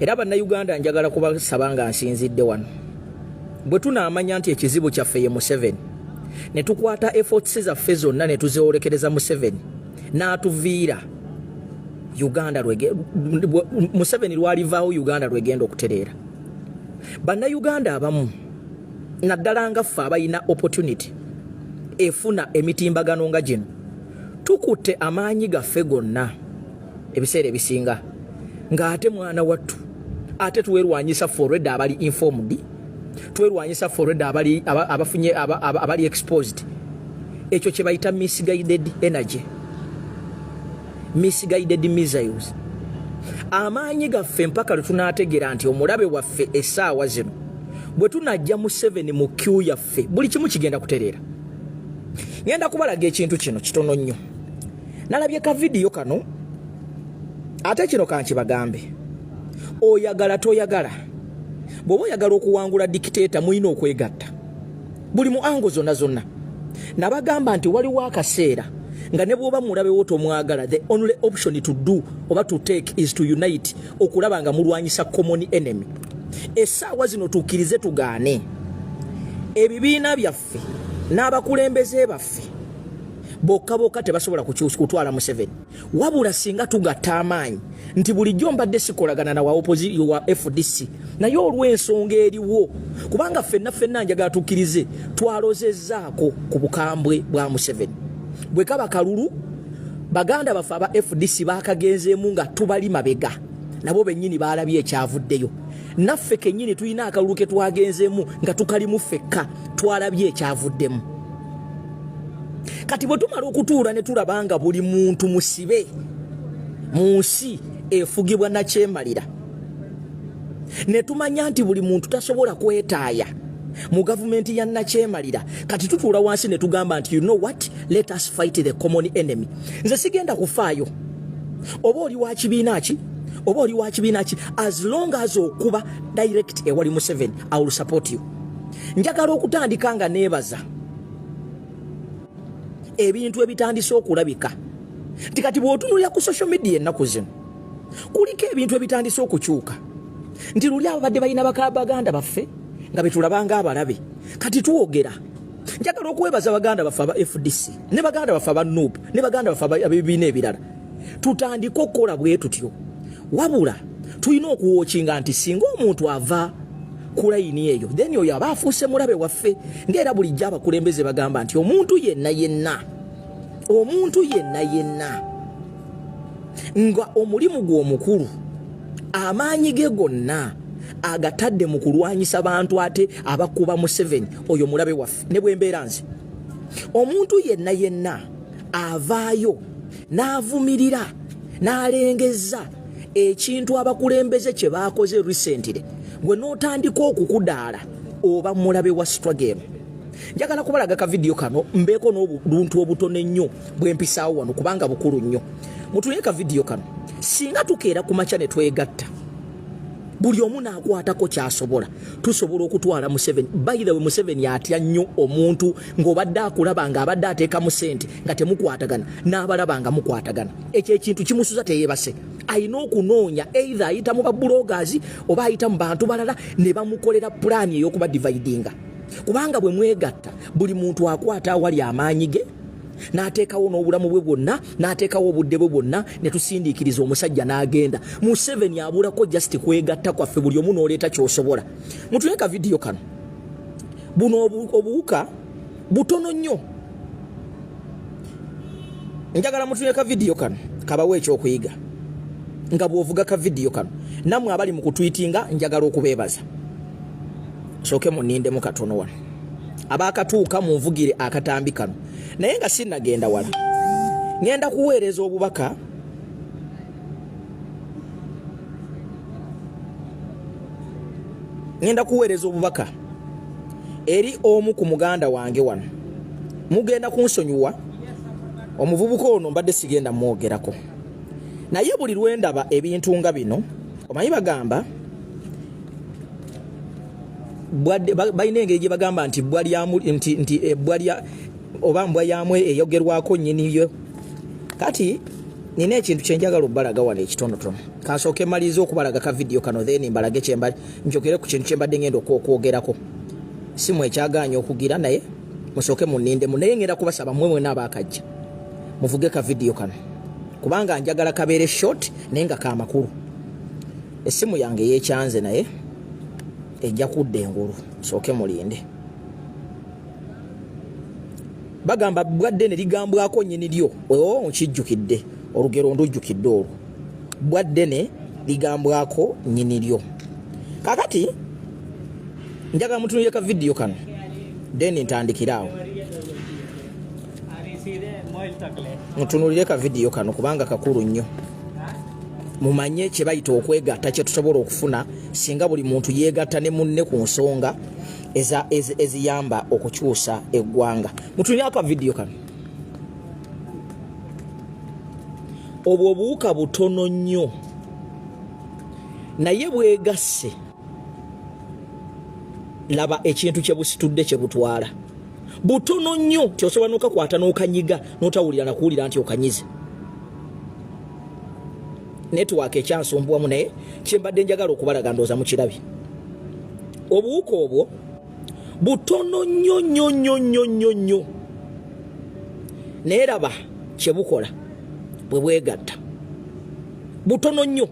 Era bannayuganda njagala kubasaba nga nsinzidde wano. Bwe tunaamanya nti ekizibu kyaffe ye Museveni, ne tukwata efforts zaffe zonna ne tuzeolekereza Museveni n'atuviira Uganda Museveni lwalivaawo Uganda lwegenda okutereera. Bannayuganda abamu naddala nga ffe abalina opportunity efuna emitimbagano nga gino tukutte amaanyi gaffe gonna ebiseera ebisinga ng'ate mwana wattu ate tuwerwanyisa forward abali informed, tuwerwanyisa forward abafunye abali exposed. Ekyo kye bayita misguided energy, misguided missiles. Amaanyi gaffe mpaka lutunaategeera nti omulabe waffe essaawa zino bwe tunajja Museveni mu queue yaffe buli kimu kigenda kutereera. Ngenda kubalaga ekintu kino kitono nnyo. Nalabye ka video kano ate kino kankibagambe. Oyagala toyagala, bw'oba oyagala okuwangula dictator muyina okwegatta buli mu ango zonna. Nabagamba nti waliwo akaseera nga ne bw'oba mulabe wo tomwagala, the only option to do oba to take is to unite, okulaba nga mulwanyisa common enemy. Essaawa zino tukkirize tugaane ebibiina byaffe n'abakulembeze baffe bokka tebasobola kutwala Museveni, wabula singa tugatta amaanyi nti bulijjo mbadde sikolagana na wa opposition wa FDC naye olw'ensonga eriwo, kubanga ffenna njagala tukkirize twalozezzaako ku bukambwe bwa Museveni. Bwe kaba kalulu baganda baffe aba FDC bakagenzeemu nga tubali mabega, nabo bennyini balabye ekyavuddeyo. Naffe kennyini tulina akalulu ke twagenzeemu nga tukalimu ffekka twalabye ekyavuddemu. Kati bwe tumala okutuula ne tulabanga buli muntu musibe mu nsi efugibwa na kyemalira, ne tumanya nti buli muntu tasobola kwetaaya mu gavumenti ya nakyemalira, kati tutuula wansi ne tugamba nti you know what, let us fight the common enemy. Nze sigenda kufaayo oba oli wa kibiina ki oba oli wa kibiina ki, as long as okuba direct ewali Museveni, I will support you. Njagala okutandika nga neebaza ebintu ebitandise okulabika nti kati bw'otunulira ku social media ennaku zino kuliko ebintu ebitandise okukyuka, nti luli abadde balina baganda baffe nga betulabanga abalabe kati tuwogera. Njagala okwebaza baganda baffe aba FDC ne baganda baffe aba NUP ne baganda baffe abebibiina ebirala, tutandika okukola bwe tutyo, wabula tulina okuwookinga nti singa omuntu ava ku layini eyo then oyo aba afuuse mulabe waffe. Ng'era bulijjo abakulembeze bagamba nti omuntu yenna nga omulimu gw'omukulu amaanyi ge gonna agatadde mu kulwanyisa bantu ate abakuba Museveni, oyo mulabe waffe. Ne bwembeera nze omuntu yenna avaayo n'avumirira n'alengeza ekintu abakulembeze kye baakoze recently, gwe n'otandika okukudaala oba mulabe wa struggle. Njagala kubalaga ka video kano mbeeko n'obuntu obutono ennyo bwempisaawo wano kubanga bukulu nnyo. Mutuye ka video kano singa tukeera ku makya ne twegatta, buli omu n'akwatako kyasobola, tusobola okutwala Museveni. By the way, Museveni atya nnyo omuntu ng'obadde akulaba nga abadde ateekamu sente nga temukwatagana n'abalaba nga mukwatagana. Ekyo ekintu kimusuza teyeebase. Ayina okunoonya either ayita mu babulogazi oba ayita mu bantu balala ne bamukolera pulaani ey'okuba dividinga, kubanga bwe mwegatta buli muntu akwata awali amaanyi ge n'ateekawo n'obulamu bwe bwonna n'ateekawo obudde bwe bwonna ne tusindiikiriza omusajja n'agenda. Museveni abulako just kwegatta kwaffe, buli omu n'oleeta ky'osobola. Mutuleka video kano, buno obuwuka butono nnyo. Njagala mutuleka video kano kabawe ekyokuyiga nga bw'ovuga ka video kano. Nammwe abali mu kutwitinga njagala okubeebaza, sooke muninde mu katono wano abakatuuka munvugire akatambi kano. Naye nga sinnagenda wala, ngenda kuweereza obubaka eri omu ku muganda wange wano. Mugenda kunsonyiwa, omuvubuka ono mbadde sigenda mwogerako, naye buli lwendaba ebintu nga bino omanyi bagamba balina engeri gye bagamba nti ebbwa lya oba mbwa yamwe eyogerwako nnyini yo. Kati nina ekintu kyenjagala obbalaga wano ekitonotono kansooke malize okubalaga ka video kano then mbalage kyemba njogere ku kintu kyembadde ngenda okwogerako simu ekyagaanya okugira naye musooke munindemu naye ngenda kubasaba mmwe mwena abaakajja muvuge ka video kano kubanga njagala kabeere short naye nga ka makulu essimu yange yeekyanze naye ejja kudda engulu musooke mulinde bagamba bwadde ne ligambwako nnyini lyo nkijjukidde olugero ndujjukidde olwo bwadde ne ligambwako nnyini lyo kakati njagala mutunulire ka video kano then ntandikiraawo mutunulire ka video kano kubanga kakulu nnyo mumanye kye bayita okwegatta kye tusobola okufuna singa buli muntu yeegatta ne munne ku nsonga eziyamba okukyusa eggwanga mutunulire aka video kano obwo obuwuka butono nnyo naye bwegasse laba ekintu kye busitudde kye butwala butono nnyo tyosobola n'okakwata n'okanyiga n'otawulira nakuwulira nti okanyize network ekyansumbuwamu naye kyembadde njagala okubalaga ndooza mu kirabye obuwuka obwo butono nnyo nnyo nnyo nnyo nnyo nnyo naye laba kye bukola bwe bwegatta butono nnyo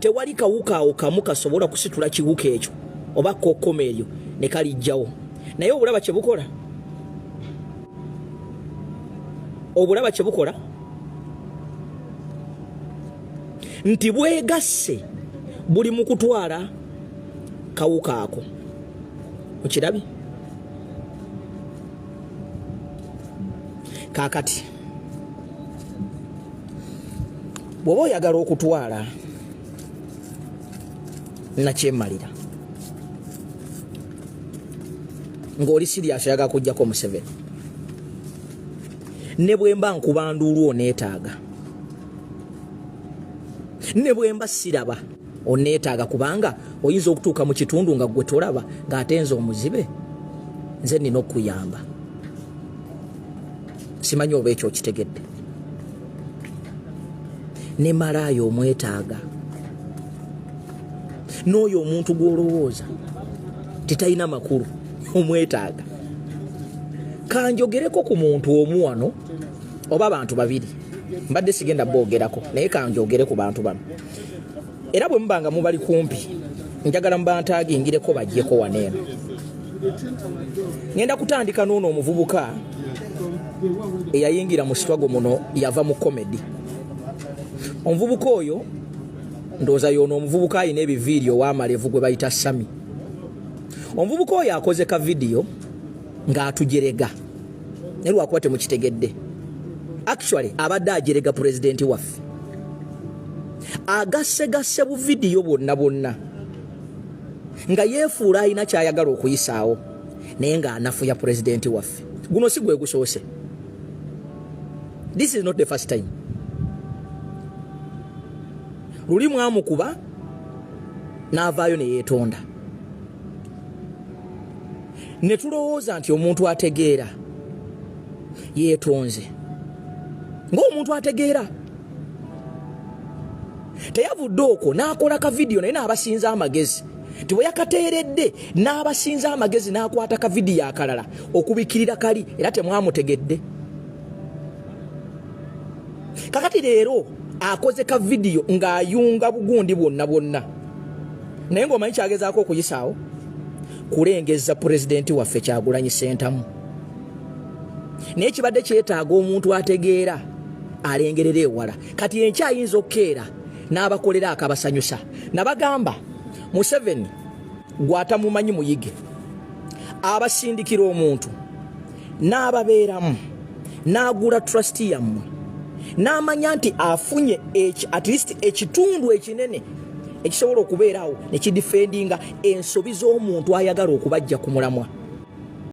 tewali kawuka awo kamu kasobola kusitula kiwuka ekyo oba kokkoma eryo ne kalijjawo naye obulaba kye bukola nti bwegasse buli mu kutwala kawuka ako mukirabye kaakati bw'oba oyagala okutwala nakyemmalira ng'oli sirias oyagala kujjako Museveni ne bwe mba nkuba nduulu oneetaaga ne bwe mba siraba oneetaaga kubanga oyinza okutuuka mu kitundu nga gwe tolaba ng'ate nze omuzibe nze nina okuyamba simanyi oba ekyo okitegedde ne malaayo omwetaaga n'oyo omuntu gw'olowooza titalina makulu omwetaaga kanjogereko ku muntu omu wano oba abantu babiri mbadde sigenda boogerako naye kanjogere ku bantu bano era bwe mubanga mubali kumpi njagala mubantagingireko bajjeko waneeno ngenda kutandika n'ono omuvubuka eyayingira mu sitwago muno yava mu komedi omuvubuka oyo ndooza yono omuvubuka ayina ebiviiriyo w'amalevu gwe bayita Sami omuvubuka oyo akoze ka vidiyo ng'atujerega naye lwakuba temukitegedde actually abadde ajerega pulezidenti waffe agasse bu vidiyo bonna nga yeefuula alina kyayagala okuyisaawo naye ng'anafuya pulezidenti waffe guno si gwe gusoose this is not the first time luli mwamukuba n'avaayo ne yeetonda ne tulowooza nti omuntu ategeera yeetonze ng'omuntu ategeera teyavudde okwo n'akola ka vidiyo naye n'abasinza amagezi ti bwe yakateeredde n'abasinza amagezi n'akwata ka vidiyo akalala okubikirira kali era temwamutegedde kakati leero akoze ka vidiyo ng'ayunga bugundi bwonna naye ng'omanyi kyagezaako okuyisaawo kulengeza pulezidenti waffe Kyagulanyi Ssentamu naye kibadde kyetaaga omuntu ategeera alengerera ewala kati enkyayinza okkeera n'abakolera akabasanyusa nabagamba Museveni gwatamumanyi muyige abasindikira omuntu n'ababeeramu n'agula trust yammwe n'amanya nti afunye at least ekitundu ekinene ekisobola okubeerawo ne kidifendinga ensobi z'omuntu ayagala okubajja ku mulamwa